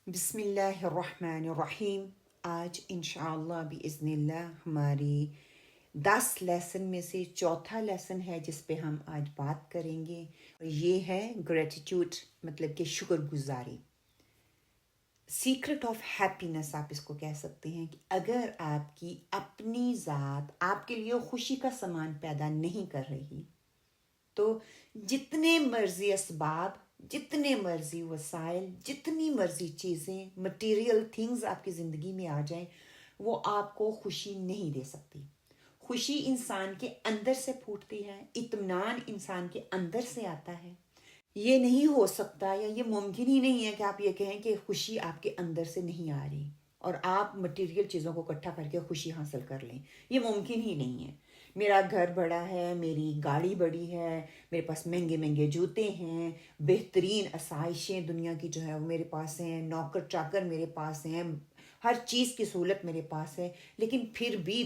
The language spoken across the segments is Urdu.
بسم اللہ الرحمن الرحیم۔ آج انشاءاللہ بإذن اللہ ہماری 10 لیسن میں سے چوتھا لیسن ہے جس پہ ہم آج بات کریں گے، اور یہ ہے گریٹیٹیوڈ، مطلب کہ شکر گزاری۔ سیکرٹ آف ہیپینس آپ اس کو کہہ سکتے ہیں کہ اگر آپ کی اپنی ذات آپ کے لیے خوشی کا سامان پیدا نہیں کر رہی تو جتنے مرضی اسباب، جتنے مرضی وسائل، جتنی مرضی چیزیں، مٹیریل تھنگز آپ کی زندگی میں آ جائیں، وہ آپ کو خوشی نہیں دے سکتی۔ خوشی انسان کے اندر سے پھوٹتی ہے، اطمینان انسان کے اندر سے آتا ہے۔ یہ نہیں ہو سکتا یا یہ ممکن ہی نہیں ہے کہ آپ یہ کہیں کہ خوشی آپ کے اندر سے نہیں آ رہی اور آپ مٹیریل چیزوں کو اکٹھا کر کے خوشی حاصل کر لیں۔ یہ ممکن ہی نہیں ہے۔ میرا گھر بڑا ہے، میری گاڑی بڑی ہے، میرے پاس مہنگے مہنگے جوتے ہیں، بہترین آسائشیں دنیا کی جو ہے وہ میرے پاس ہیں، نوکر چاکر میرے پاس ہیں، ہر چیز کی سہولت میرے پاس ہے، لیکن پھر بھی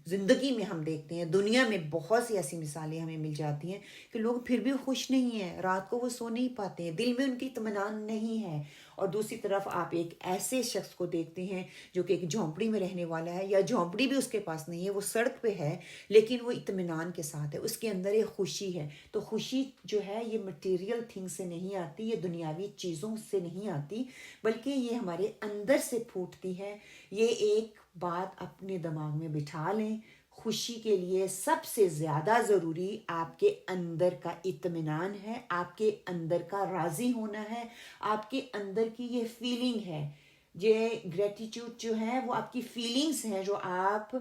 زندگی میں ہم دیکھتے ہیں، دنیا میں بہت سی ایسی مثالیں ہمیں مل جاتی ہیں کہ لوگ پھر بھی خوش نہیں ہیں، رات کو وہ سو نہیں پاتے ہیں، دل میں ان کی اطمینان نہیں ہے۔ اور دوسری طرف آپ ایک ایسے شخص کو دیکھتے ہیں جو کہ ایک جھونپڑی میں رہنے والا ہے، یا جھونپڑی بھی اس کے پاس نہیں ہے، وہ سڑک پہ ہے لیکن وہ اطمینان کے ساتھ ہے، اس کے اندر ایک خوشی ہے۔ تو خوشی جو ہے یہ مٹیریل تھنگ سے نہیں آتی، یہ دنیاوی چیزوں سے نہیں آتی، بلکہ یہ ہمارے اندر سے پھوٹتی ہے۔ یہ ایک بات اپنے دماغ میں بٹھا لیں، خوشی کے لیے سب سے زیادہ ضروری آپ کے اندر کا اطمینان ہے، آپ کے اندر کا راضی ہونا ہے، آپ کے اندر کی یہ فیلنگ ہے۔ یہ گریٹیٹیوڈ جو ہے وہ آپ کی فیلنگز ہیں جو آپ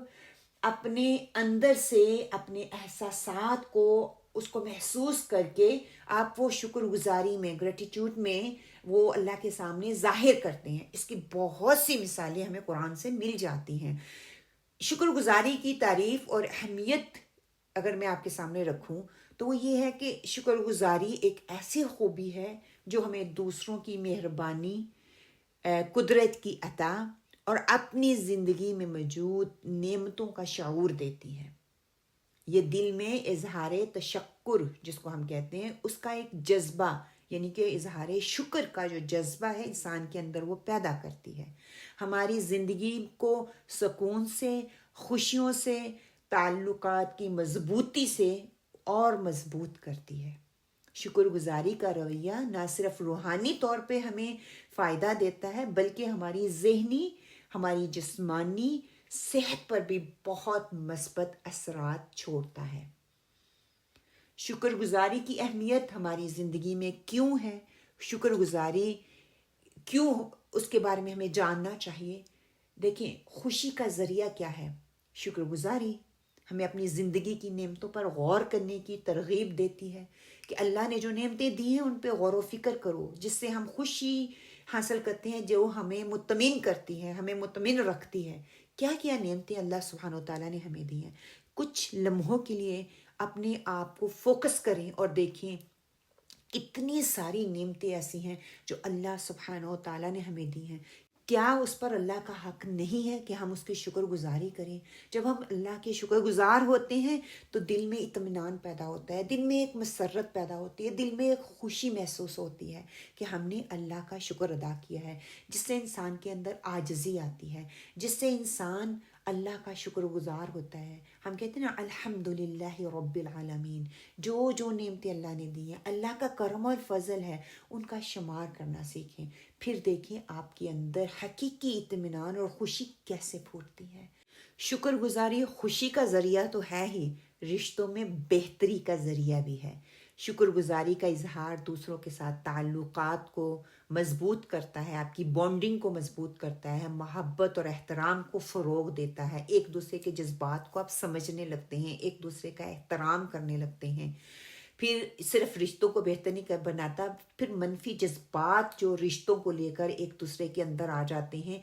اپنے اندر سے اپنے احساسات کو اس کو محسوس کر کے آپ وہ شکر گزاری میں، گریٹیٹیوڈ میں وہ اللہ کے سامنے ظاہر کرتے ہیں۔ اس کی بہت سی مثالیں ہمیں قرآن سے مل جاتی ہیں۔ شکر گزاری کی تعریف اور اہمیت اگر میں آپ کے سامنے رکھوں تو وہ یہ ہے کہ شکر گزاری ایک ایسی خوبی ہے جو ہمیں دوسروں کی مہربانی، قدرت کی عطا اور اپنی زندگی میں موجود نعمتوں کا شعور دیتی ہے۔ یہ دل میں اظہار تشکر جس کو ہم کہتے ہیں اس کا ایک جذبہ، یعنی کہ اظہار شکر کا جو جذبہ ہے انسان کے اندر وہ پیدا کرتی ہے، ہماری زندگی کو سکون سے، خوشیوں سے، تعلقات کی مضبوطی سے اور مضبوط کرتی ہے۔ شکر گزاری کا رویہ نہ صرف روحانی طور پہ ہمیں فائدہ دیتا ہے بلکہ ہماری ذہنی، ہماری جسمانی صحت پر بھی بہت مثبت اثرات چھوڑتا ہے۔ شکر گزاری کی اہمیت ہماری زندگی میں کیوں ہے، شکر گزاری کیوں، اس کے بارے میں ہمیں جاننا چاہیے۔ دیکھیں، خوشی کا ذریعہ کیا ہے؟ شکر گزاری ہمیں اپنی زندگی کی نعمتوں پر غور کرنے کی ترغیب دیتی ہے کہ اللہ نے جو نعمتیں دی ہیں ان پہ غور و فکر کرو، جس سے ہم خوشی حاصل کرتے ہیں، جو ہمیں مطمئن کرتی ہے، ہمیں مطمئن رکھتی ہے۔ کیا کیا نعمتیں اللہ سبحانہ و تعالیٰ نے ہمیں دی ہیں؟ کچھ لمحوں کے لیے اپنے آپ کو فوکس کریں اور دیکھیں کتنی ساری نعمتیں ایسی ہیں جو اللہ سبحانہ و تعالیٰ نے ہمیں دی ہیں۔ کیا اس پر اللہ کا حق نہیں ہے کہ ہم اس کی شکر گزاری کریں؟ جب ہم اللہ کے شکر گزار ہوتے ہیں تو دل میں اطمینان پیدا ہوتا ہے، دل میں ایک مسرت پیدا ہوتی ہے، دل میں ایک خوشی محسوس ہوتی ہے کہ ہم نے اللہ کا شکر ادا کیا ہے، جس سے انسان کے اندر عاجزی آتی ہے، جس سے انسان اللہ کا شکر گزار ہوتا ہے۔ ہم کہتے ہیں نا الحمدللہ رب العالمین، جو جو نعمتیں اللہ نے دی ہیں، اللہ کا کرم اور فضل ہے، ان کا شمار کرنا سیکھیں۔ پھر دیکھیں آپ کے اندر حقیقی اطمینان اور خوشی کیسے پھوٹتی ہے۔ شکر گزاری خوشی کا ذریعہ تو ہے ہی، رشتوں میں بہتری کا ذریعہ بھی ہے۔ شکر گزاری کا اظہار دوسروں کے ساتھ تعلقات کو مضبوط کرتا ہے، آپ کی بانڈنگ کو مضبوط کرتا ہے، محبت اور احترام کو فروغ دیتا ہے، ایک دوسرے کے جذبات کو آپ سمجھنے لگتے ہیں، ایک دوسرے کا احترام کرنے لگتے ہیں۔ پھر صرف رشتوں کو بہتر نہیں بناتا، پھر منفی جذبات جو رشتوں کو لے کر ایک دوسرے کے اندر آ جاتے ہیں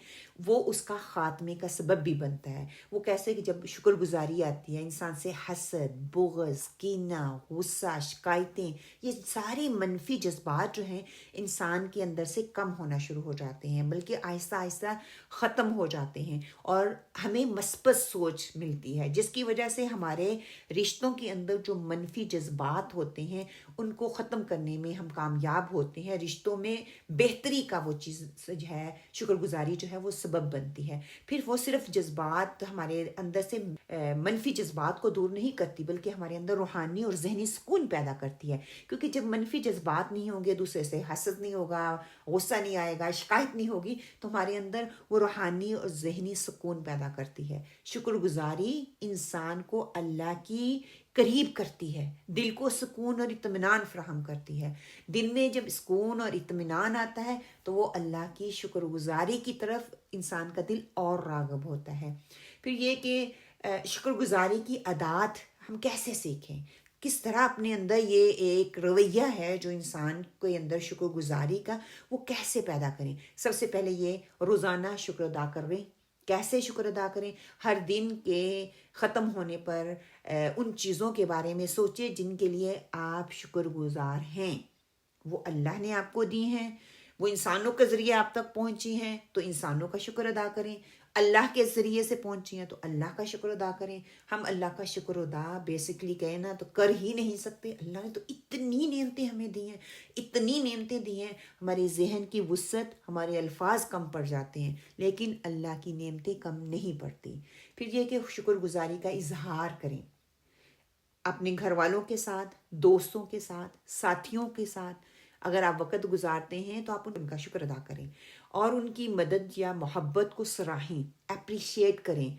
وہ اس کا خاتمے کا سبب بھی بنتا ہے۔ وہ کیسے کہ جب شکر گزاری آتی ہے، انسان سے حسد، بغض، کینہ، غصہ، شکایتیں، یہ سارے منفی جذبات جو ہیں انسان کے اندر سے کم ہونا شروع ہو جاتے ہیں، بلکہ آہستہ آہستہ ختم ہو جاتے ہیں، اور ہمیں مثبت سوچ ملتی ہے، جس کی وجہ سے ہمارے رشتوں کے اندر جو منفی جذبات ہوتے ہوتے ہیں ان کو ختم کرنے میں ہم کامیاب ہوتے ہیں، رشتوں میں بہتری کا وہ چیز جو ہے شکر گزاری جو ہے وہ سبب بنتی ہے۔ پھر وہ صرف جذبات ہمارے اندر سے منفی جذبات کو دور نہیں کرتی، بلکہ ہمارے اندر روحانی اور ذہنی سکون پیدا کرتی ہے، کیونکہ جب منفی جذبات نہیں ہوں گے، دوسرے سے حسد نہیں ہوگا، غصہ نہیں آئے گا، شکایت نہیں ہوگی، تو ہمارے اندر وہ روحانی اور ذہنی سکون پیدا کرتی ہے۔ شکر گزاری انسان کو اللہ کی قریب کرتی ہے، دل کو سکون اور اطمینان فراہم کرتی ہے۔ دل میں جب سکون اور اطمینان آتا ہے تو وہ اللہ کی شکر گزاری کی طرف انسان کا دل اور راغب ہوتا ہے۔ پھر یہ کہ شکر گزاری کی عادات ہم کیسے سیکھیں، کس طرح اپنے اندر یہ ایک رویہ ہے جو انسان کے اندر شکر گزاری کا، وہ کیسے پیدا کریں۔ سب سے پہلے یہ روزانہ شکر ادا کریں۔ کیسے شکر ادا کریں؟ ہر دن کے ختم ہونے پر ان چیزوں کے بارے میں سوچیں جن کے لیے آپ شکر گزار ہیں۔ وہ اللہ نے آپ کو دی ہیں، وہ انسانوں کے ذریعے آپ تک پہنچی ہیں تو انسانوں کا شکر ادا کریں، اللہ کے ذریعے سے پہنچی ہیں تو اللہ کا شکر ادا کریں۔ ہم اللہ کا شکر ادا بیسکلی کہیں نا تو کر ہی نہیں سکتے۔ اللہ نے تو اتنی نعمتیں ہمیں دی ہیں، اتنی نعمتیں دی ہیں، ہمارے ذہن کی وسعت، ہمارے الفاظ کم پڑ جاتے ہیں، لیکن اللہ کی نعمتیں کم نہیں پڑتی۔ پھر یہ کہ شکر گزاری کا اظہار کریں، اپنے گھر والوں کے ساتھ، دوستوں کے ساتھ، ساتھیوں کے ساتھ اگر آپ وقت گزارتے ہیں تو آپ ان کا شکر ادا کریں اور ان کی مدد یا محبت کو سراہیں، اپریشیٹ کریں۔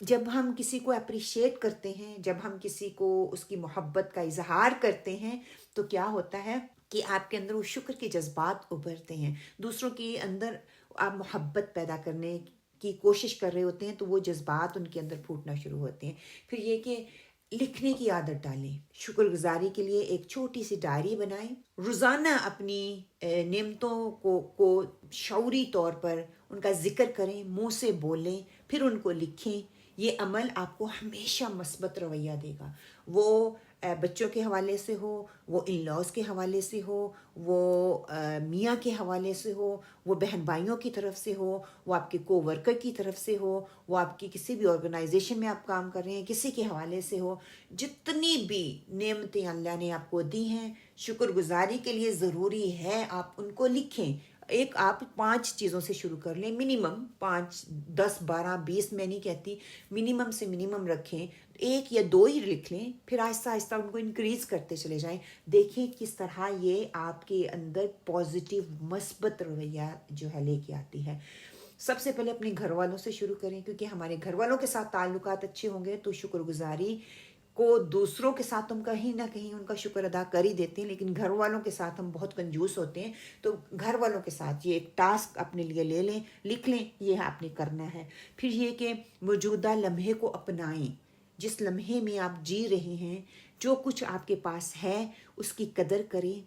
جب ہم کسی کو اپریشیٹ کرتے ہیں، جب ہم کسی کو اس کی محبت کا اظہار کرتے ہیں تو کیا ہوتا ہے کہ آپ کے اندر وہ شکر کے جذبات ابھرتے ہیں، دوسروں کے اندر آپ محبت پیدا کرنے کی کوشش کر رہے ہوتے ہیں تو وہ جذبات ان کے اندر پھوٹنا شروع ہوتے ہیں۔ پھر یہ کہ لکھنے کی عادت ڈالیں، شکر گزاری کے لیے ایک چھوٹی سی ڈائری بنائیں، روزانہ اپنی نعمتوں کو شعوری طور پر ان کا ذکر کریں، منہ سے بولیں، پھر ان کو لکھیں۔ یہ عمل آپ کو ہمیشہ مثبت رویہ دے گا، وہ بچوں کے حوالے سے ہو، وہ ان لاز کے حوالے سے ہو، وہ میاں کے حوالے سے ہو، وہ بہن بھائیوں کی طرف سے ہو، وہ آپ کے کو ورکر کی طرف سے ہو، وہ آپ کی کسی بھی آرگنائزیشن میں آپ کام کر رہے ہیں کسی کے حوالے سے ہو۔ جتنی بھی نعمتیں اللہ نے آپ کو دی ہیں، شکر گزاری کے لیے ضروری ہے آپ ان کو لکھیں۔ ایک آپ 5 چیزوں سے شروع کر لیں، منیمم 5، 10، 12، 20 میں نہیں کہتی، منیمم سے منیمم رکھیں، 1 یا 2 ہی لکھ لیں، پھر آہستہ آہستہ ان کو انکریز کرتے چلے جائیں۔ دیکھیں کس طرح یہ آپ کے اندر پازیٹیو مثبت رویہ جو ہے لے کے آتی ہے۔ سب سے پہلے اپنے گھر والوں سے شروع کریں، کیونکہ ہمارے گھر والوں کے ساتھ تعلقات اچھے ہوں گے تو شکر گزاری کو دوسروں کے ساتھ ہم کہیں نہ کہیں ان کا شکر ادا کر ہی دیتے ہیں، لیکن گھر والوں کے ساتھ ہم بہت کنجوس ہوتے ہیں۔ تو گھر والوں کے ساتھ یہ ایک ٹاسک اپنے لیے لے لیں، لکھ لیں، یہ آپ نے کرنا ہے۔ پھر یہ کہ موجودہ لمحے کو اپنائیں، جس لمحے میں آپ جی رہے ہیں، جو کچھ آپ کے پاس ہے اس کی قدر کریں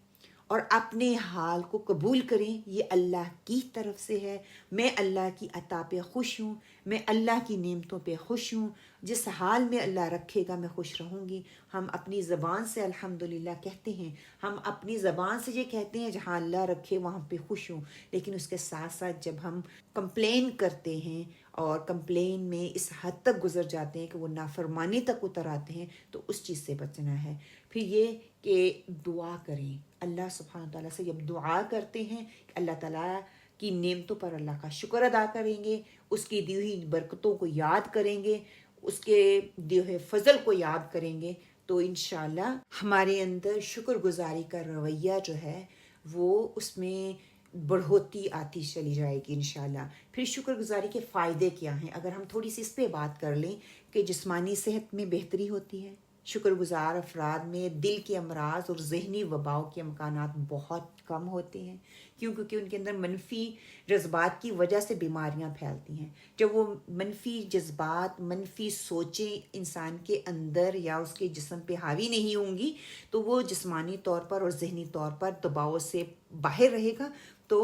اور اپنے حال کو قبول کریں، یہ اللہ کی طرف سے ہے، میں اللہ کی عطا پہ خوش ہوں، میں اللہ کی نعمتوں پہ خوش ہوں، جس حال میں اللہ رکھے گا میں خوش رہوں گی۔ ہم اپنی زبان سے الحمدللہ کہتے ہیں، ہم اپنی زبان سے یہ کہتے ہیں جہاں اللہ رکھے وہاں پہ خوش ہوں، لیکن اس کے ساتھ ساتھ جب ہم کمپلین کرتے ہیں اور کمپلین میں اس حد تک گزر جاتے ہیں کہ وہ نافرمانی تک اتر آتے ہیں تو اس چیز سے بچنا ہے۔ پھر یہ کہ دعا کریں، اللہ سبحانہ تعالیٰ سے جب دعا کرتے ہیں کہ اللہ تعالیٰ کی نعمتوں پر اللہ کا شکر ادا کریں گے، اس کی دی ہوئی برکتوں کو یاد کریں گے، اس کے دیے ہوئے فضل کو یاد کریں گے تو انشاءاللہ ہمارے اندر شکر گزاری کا رویہ جو ہے وہ اس میں بڑھوتی آتی چلی جائے گی انشاءاللہ۔ پھر شکر گزاری کے فائدے کیا ہیں، اگر ہم تھوڑی سی اس پہ بات کر لیں کہ جسمانی صحت میں بہتری ہوتی ہے، شکر گزار افراد میں دل کے امراض اور ذہنی وباؤ کے امکانات بہت کم ہوتے ہیں، کیونکہ ان کے اندر منفی جذبات کی وجہ سے بیماریاں پھیلتی ہیں۔ جب وہ منفی جذبات، منفی سوچیں انسان کے اندر یا اس کے جسم پہ حاوی نہیں ہوں گی تو وہ جسمانی طور پر اور ذہنی طور پر دباؤ سے باہر رہے گا تو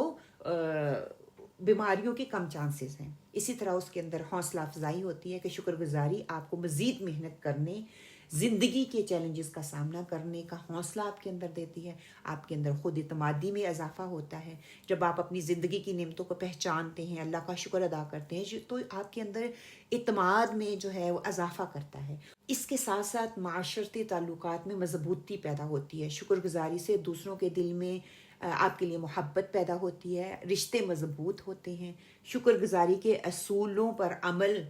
بیماریوں کے کم چانسز ہیں۔ اسی طرح اس کے اندر حوصلہ افزائی ہوتی ہے کہ شکر گزاری آپ کو مزید محنت کرنے زندگی کے چیلنجز کا سامنا کرنے کا حوصلہ آپ کے اندر دیتی ہے. آپ کے اندر خود اعتمادی میں اضافہ ہوتا ہے. جب آپ اپنی زندگی کی نعمتوں کو پہچانتے ہیں، اللہ کا شکر ادا کرتے ہیں، تو آپ کے اندر اعتماد میں جو ہے وہ اضافہ کرتا ہے. اس کے ساتھ ساتھ معاشرتی تعلقات میں مضبوطی پیدا ہوتی ہے. شکر گزاری سے دوسروں کے دل میں آپ کے لیے محبت پیدا ہوتی ہے، رشتے مضبوط ہوتے ہیں. شکر گزاری کے اصولوں پر عمل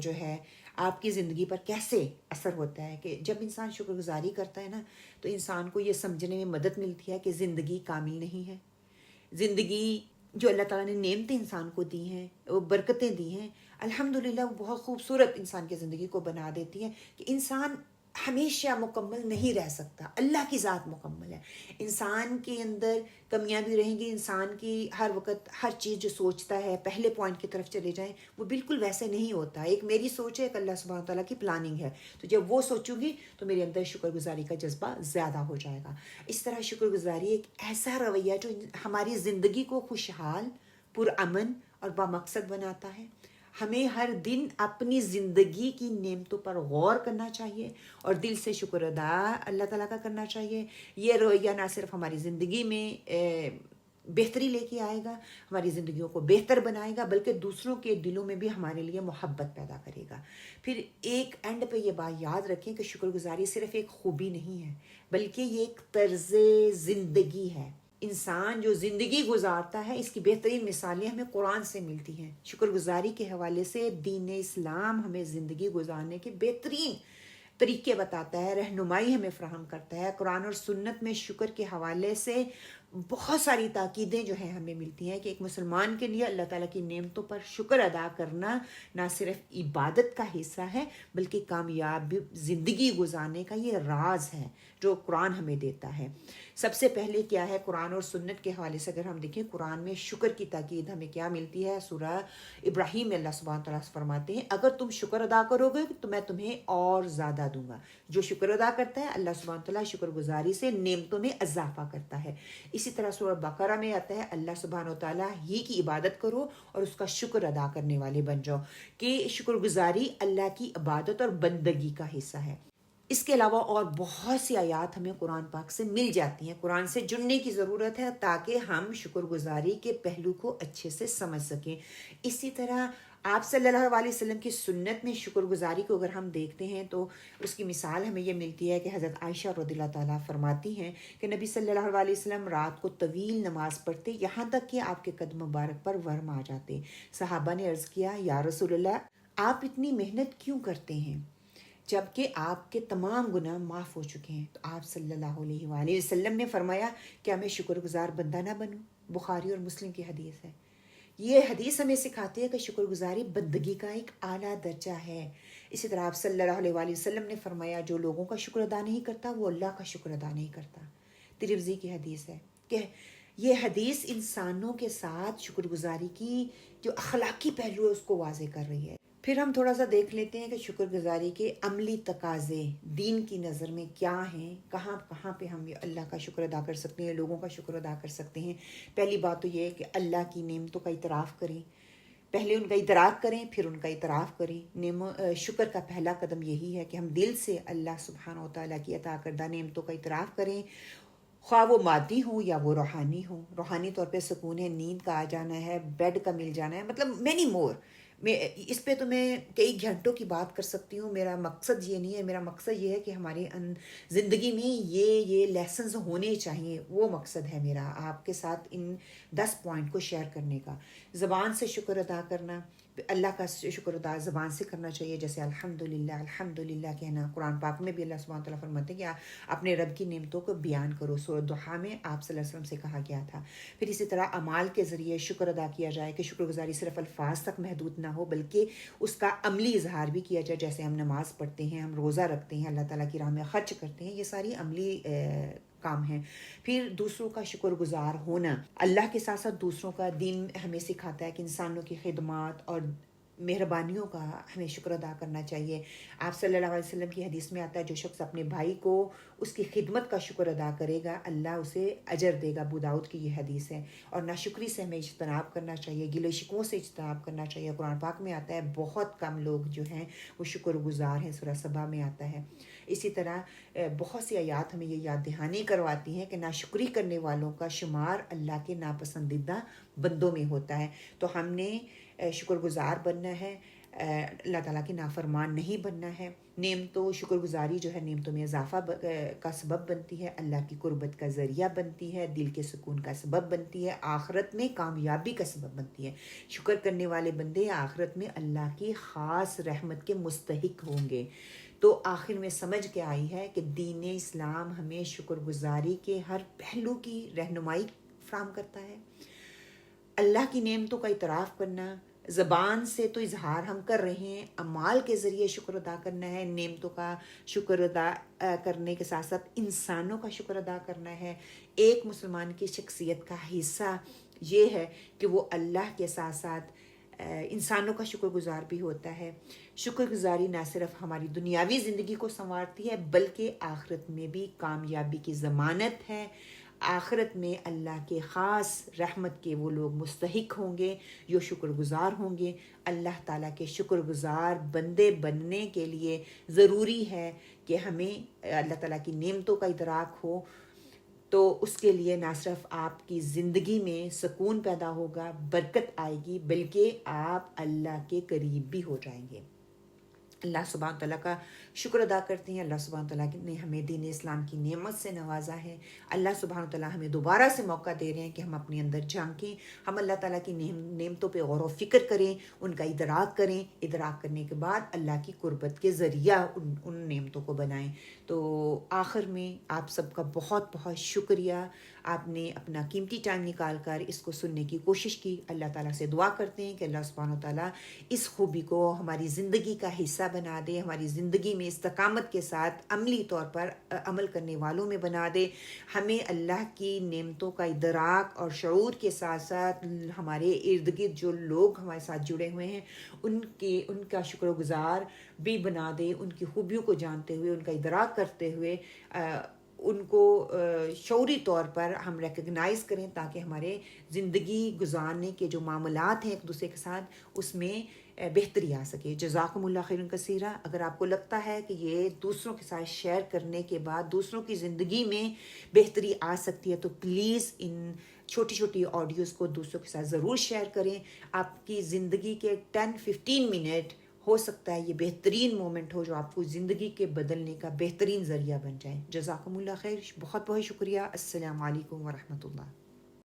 جو ہے آپ کی زندگی پر کیسے اثر ہوتا ہے کہ جب انسان شکر گزاری کرتا ہے نا تو انسان کو یہ سمجھنے میں مدد ملتی ہے کہ زندگی کامل نہیں ہے. زندگی جو اللہ تعالیٰ نے نعمتیں انسان کو دی ہیں، وہ برکتیں دی ہیں، الحمدللہ وہ بہت خوبصورت انسان کی زندگی کو بنا دیتی ہیں کہ انسان ہمیشہ مکمل نہیں رہ سکتا. اللہ کی ذات مکمل ہے. انسان کے اندر کمیاں بھی رہیں گی. انسان کی ہر وقت ہر چیز جو سوچتا ہے، پہلے پوائنٹ کی طرف چلے جائیں، وہ بالکل ویسے نہیں ہوتا. ایک میری سوچ ہے، ایک اللہ سبحانہ تعالیٰ کی پلاننگ ہے. تو جب وہ سوچوں گی تو میرے اندر شکر گزاری کا جذبہ زیادہ ہو جائے گا. اس طرح شکر گزاری ایک ایسا رویہ جو ہماری زندگی کو خوشحال، پرامن اور بامقصد بناتا ہے. ہمیں ہر دن اپنی زندگی کی نعمتوں پر غور کرنا چاہیے اور دل سے شکر ادا اللہ تعالیٰ کا کرنا چاہیے. یہ رویہ نہ صرف ہماری زندگی میں بہتری لے کے آئے گا، ہماری زندگیوں کو بہتر بنائے گا، بلکہ دوسروں کے دلوں میں بھی ہمارے لیے محبت پیدا کرے گا. پھر ایک اینڈ پہ یہ بات یاد رکھیں کہ شکر گزاری صرف ایک خوبی نہیں ہے، بلکہ یہ ایک طرز زندگی ہے. انسان جو زندگی گزارتا ہے، اس کی بہترین مثالیں ہمیں قرآن سے ملتی ہیں. شکر گزاری کے حوالے سے دین اسلام ہمیں زندگی گزارنے کے بہترین طریقے بتاتا ہے، رہنمائی ہمیں فراہم کرتا ہے. قرآن اور سنت میں شکر کے حوالے سے بہت ساری تاکیدیں جو ہیں ہمیں ملتی ہیں کہ ایک مسلمان کے لیے اللہ تعالیٰ کی نعمتوں پر شکر ادا کرنا نہ صرف عبادت کا حصہ ہے بلکہ کامیاب زندگی گزارنے کا یہ راز ہے جو قرآن ہمیں دیتا ہے. سب سے پہلے کیا ہے، قرآن اور سنت کے حوالے سے اگر ہم دیکھیں، قرآن میں شکر کی تاکید ہمیں کیا ملتی ہے. سورہ ابراہیم میں اللہ سبحانہ تعالیٰ فرماتے ہیں اگر تم شکر ادا کرو گے تو میں تمہیں اور زیادہ دوں گا. جو شکر ادا کرتا ہے اللہ سبحانہ تعالیٰ شکر گزاری سے نعمتوں میں اضافہ کرتا ہے. اسی طرح سورہ بقرہ میں آتا ہے اللہ سبحانہ تعالیٰ ہی کی عبادت کرو اور اس کا شکر ادا کرنے والے بن جاؤ، کہ شکر گزاری اللہ کی عبادت اور بندگی کا حصہ ہے. اس کے علاوہ اور بہت سی آیات ہمیں قرآن پاک سے مل جاتی ہیں. قرآن سے جڑنے کی ضرورت ہے تاکہ ہم شکر گزاری کے پہلو کو اچھے سے سمجھ سکیں. اسی طرح آپ صلی اللہ علیہ وسلم کی سنت میں شکر گزاری کو اگر ہم دیکھتے ہیں تو اس کی مثال ہمیں یہ ملتی ہے کہ حضرت عائشہ رضی اللہ تعالیٰ فرماتی ہیں کہ نبی صلی اللہ علیہ وسلم رات کو طویل نماز پڑھتے یہاں تک کہ آپ کے قدم مبارک پر ورم آ جاتے. صحابہ نے عرض کیا یا رسول اللہ آپ اتنی محنت کیوں کرتے ہیں جبکہ آپ کے تمام گناہ معاف ہو چکے ہیں؟ تو آپ صلی اللہ علیہ وآلہ وسلم نے فرمایا کیا میں شکر گزار بندہ نہ بنوں؟ بخاری اور مسلم کی حدیث ہے. یہ حدیث ہمیں سکھاتی ہے کہ شکر گزاری بندگی کا ایک اعلیٰ درجہ ہے. اسی طرح آپ صلی اللہ علیہ وآلہ وسلم نے فرمایا جو لوگوں کا شکر ادا نہیں کرتا وہ اللہ کا شکر ادا نہیں کرتا. ترمذی کی حدیث ہے کہ یہ حدیث انسانوں کے ساتھ شکر گزاری کی جو اخلاقی پہلو ہے اس کو واضح کر رہی ہے. پھر ہم تھوڑا سا دیکھ لیتے ہیں کہ شکر گزاری کے عملی تقاضے دین کی نظر میں کیا ہیں، کہاں کہاں پہ ہم اللہ کا شکر ادا کر سکتے ہیں، لوگوں کا شکر ادا کر سکتے ہیں. پہلی بات تو یہ ہے کہ اللہ کی نعمتوں کا اعتراف کریں. پہلے ان کا ادراک کریں پھر ان کا اعتراف کریں. شکر کا پہلا قدم یہی ہے کہ ہم دل سے اللہ سبحانہ و تعالیٰ کی عطا کردہ نعمتوں کا اعتراف کریں، خواہ وہ مادی ہوں یا وہ روحانی ہوں. روحانی طور پہ سکون ہے، نیند کا آ جانا ہے، بیڈ کا مل جانا ہے، مطلب مینی مور. اس پہ تو میں کئی گھنٹوں کی بات کر سکتی ہوں. میرا مقصد یہ نہیں ہے، میرا مقصد یہ ہے کہ ہماری زندگی میں یہ لیسنز ہونے چاہیے. وہ مقصد ہے میرا آپ کے ساتھ ان 10 پوائنٹ کو شیئر کرنے کا. زبان سے شکر ادا کرنا، اللہ کا شکر ادا زبان سے کرنا چاہیے، جیسے الحمدللہ الحمدللہ کہنا. قرآن پاک میں بھی اللہ سبحانہ تعالیٰ فرماتے ہیں کہ اپنے رب کی نعمتوں کو بیان کرو. سورۃ ضحیٰ میں آپ صلی اللہ علیہ وسلم سے کہا گیا تھا. پھر اسی طرح اعمال کے ذریعے شکر ادا کیا جائے کہ شکر گزاری صرف الفاظ تک محدود نہ ہو بلکہ اس کا عملی اظہار بھی کیا جائے. جیسے ہم نماز پڑھتے ہیں، ہم روزہ رکھتے ہیں، اللہ تعالیٰ کی راہ میں خرچ کرتے ہیں، یہ ساری عملی کام ہیں. پھر دوسروں کا شکر گزار ہونا، اللہ کے ساتھ ساتھ دوسروں کا دین ہمیں سکھاتا ہے کہ انسانوں کی خدمات اور مہربانیوں کا ہمیں شکر ادا کرنا چاہیے. آپ صلی اللہ علیہ وسلم کی حدیث میں آتا ہے جو شخص اپنے بھائی کو اس کی خدمت کا شکر ادا کرے گا اللہ اسے اجر دے گا. ابو داؤد کی یہ حدیث ہے. اور ناشکری سے ہمیں اجتناب کرنا چاہیے, گلے شکووں سے اجتناب کرنا چاہیے. قرآن پاک میں آتا ہے بہت کم لوگ جو ہیں وہ شکر گزار ہیں, سورہ سبا میں آتا ہے. اسی طرح بہت سی آیات ہمیں یہ یاد دہانی کرواتی ہیں کہ ناشکری کرنے والوں کا شمار اللہ کے ناپسندیدہ بندوں میں ہوتا ہے. تو ہم نے شکر گزار بننا ہے, اللہ تعالیٰ کی نافرمان نہیں بننا ہے. نعمتوں شکر گزاری جو ہے نعمتوں میں اضافہ کا سبب بنتی ہے, اللہ کی قربت کا ذریعہ بنتی ہے, دل کے سکون کا سبب بنتی ہے, آخرت میں کامیابی کا سبب بنتی ہے. شکر کرنے والے بندے آخرت میں اللہ کی خاص رحمت کے مستحق ہوں گے. تو آخر میں سمجھ کے آئی ہے کہ دین اسلام ہمیں شکر گزاری کے ہر پہلو کی رہنمائی فراہم کرتا ہے. اللہ کی نعمتوں کا اعتراف کرنا, زبان سے تو اظہار ہم کر رہے ہیں, اعمال کے ذریعے شکر ادا کرنا ہے. نعمتوں کا شکر ادا کرنے کے ساتھ ساتھ انسانوں کا شکر ادا کرنا ہے. ایک مسلمان کی شخصیت کا حصہ یہ ہے کہ وہ اللہ کے ساتھ ساتھ انسانوں کا شکر گزار بھی ہوتا ہے. شکر گزاری نہ صرف ہماری دنیاوی زندگی کو سنوارتی ہے بلکہ آخرت میں بھی کامیابی کی ضمانت ہے. آخرت میں اللہ کے خاص رحمت کے وہ لوگ مستحق ہوں گے جو شکر گزار ہوں گے. اللہ تعالیٰ کے شکر گزار بندے بننے کے لیے ضروری ہے کہ ہمیں اللہ تعالیٰ کی نعمتوں کا ادراک ہو. تو اس کے لیے نہ صرف آپ کی زندگی میں سکون پیدا ہوگا, برکت آئے گی, بلکہ آپ اللہ کے قریب بھی ہو جائیں گے. اللہ سبحانہ تعالیٰ کا شکر ادا کرتے ہیں. اللہ سبحانہ تعالیٰ نے ہمیں دین اسلام کی نعمت سے نوازا ہے. اللہ سبحانہ تعالیٰ ہمیں دوبارہ سے موقع دے رہے ہیں کہ ہم اپنے اندر جھانکیں, ہم اللہ تعالیٰ کی نعمتوں پہ غور و فکر کریں, ان کا ادراک کریں. ادراک کرنے کے بعد اللہ کی قربت کے ذریعہ ان نعمتوں کو بنائیں. تو آخر میں آپ سب کا بہت بہت شکریہ. آپ نے اپنا قیمتی ٹائم نکال کر اس کو سننے کی کوشش کی. اللہ تعالیٰ سے دعا کرتے ہیں کہ اللہ سبحانہ تعالیٰ اس خوبی کو ہماری زندگی کا حصہ بنا دے, ہماری زندگی میں استقامت کے ساتھ عملی طور پر عمل کرنے والوں میں بنا دے. ہمیں اللہ کی نعمتوں کا ادراک اور شعور کے ساتھ ساتھ ہمارے ارد گرد جو لوگ ہمارے ساتھ جڑے ہوئے ہیں ان کا شکر گزار بھی بنا دے. ان کی خوبیوں کو جانتے ہوئے, ان کا ادراک کرتے ہوئے ان کو شعوری طور پر ہم ریکگنائز کریں تاکہ ہمارے زندگی گزارنے کے جو معاملات ہیں ایک دوسرے کے ساتھ اس میں بہتری آ سکے. جزاکم اللہ خیر کثیرہ. اگر آپ کو لگتا ہے کہ یہ دوسروں کے ساتھ شیئر کرنے کے بعد دوسروں کی زندگی میں بہتری آ سکتی ہے تو پلیز ان چھوٹی چھوٹی آڈیوز کو دوسروں کے ساتھ ضرور شیئر کریں. آپ کی زندگی کے 10-15 منٹ ہو سکتا ہے یہ بہترین مومنٹ ہو جو آپ کو زندگی کے بدلنے کا بہترین ذریعہ بن جائے. جزاکم اللہ خیر. بہت بہت شکریہ. السلام علیکم ورحمۃ اللہ.